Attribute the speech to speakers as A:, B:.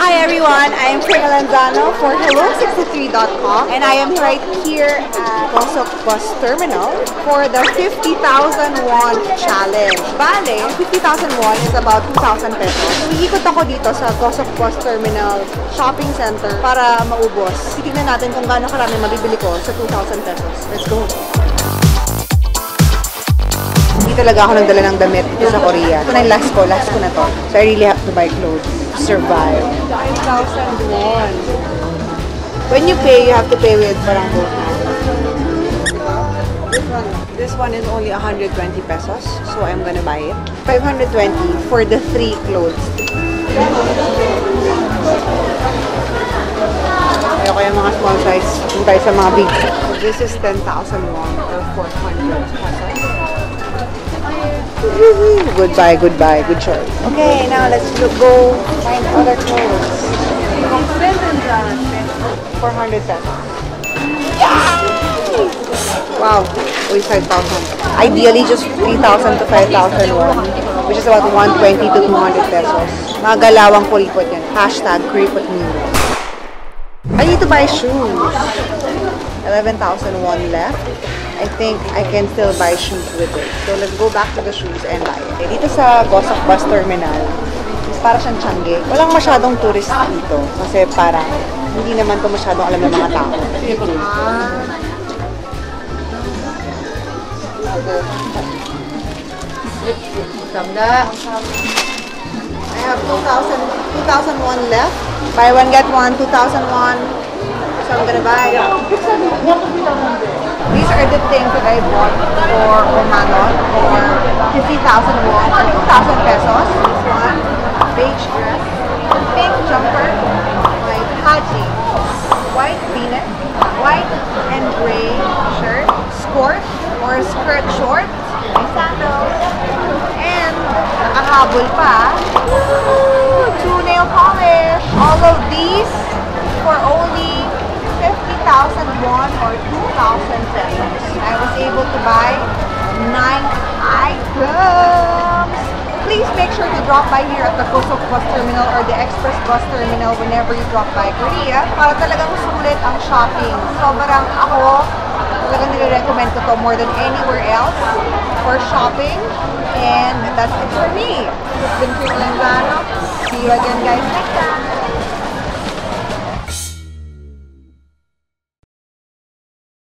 A: Hi everyone, I am Priya Lanzano for Hello63.com and I am right here at Gosok Bus Terminal for the 50,000 won challenge. Bale, 50,000 won is about 2,000 pesos. Iikot ako dito sa Gosok Bus Terminal Shopping Center para maubos. Titignan natin kung gaano karami mabibili ko sa 2,000 pesos. Let's go! Hindi talaga ako nagdala ng damit dito sa Korea. Ito na yung last ko na to. So I really have to buy clothes to survive. 5,000 won. When you pay, you have to pay with parang gold. This one is only 120 pesos, so I'm gonna buy it. 520 for the 3 clothes. Ayoko yung mga small size. Kung tayo sa mga big. So this is 10,000 won or 400 pesos. Goodbye, good choice. Okay, now let's go find other clothes. 400 pesos. Yeah! Wow, only 5,000. Ideally, just 3,000 to 5,000 won, which is about 120 to 200 pesos. Mga galawang kuripot yan. Hashtag kuripot news. I need to buy shoes. 11,000 won left. I think I can still buy shoes with it. So let's go back to the shoes and buy it. Dito sa Gosok Bus Terminal, para siyang Changi. Walang masyadong tourist dito kasi parang hindi naman to masyadong alam ng mga tao. I have 2,000 won left. Buy one get one, 2,000 won. So I'm gonna buy. These are the things that I bought for Omanon for 50,000 won or 2,000 pesos. This one, beige dress, pink jumper, my Haji, white v-neck, white and gray shirt, skirt or skirt short, my sandals, and nakahabol pa, 2 nail polish. All of these for only 50,000 won or 2,000 pesos. I was able to buy 9 items. Please make sure to drop by here at the Gosok Bus Terminal or the Express Bus Terminal whenever you drop by Korea para talagang sulit ang shopping. Sobrang ako, talagang nire-recommend ko to more than anywhere else for shopping. And that's it for me. This has been Priya Lanzano. See you again guys next time.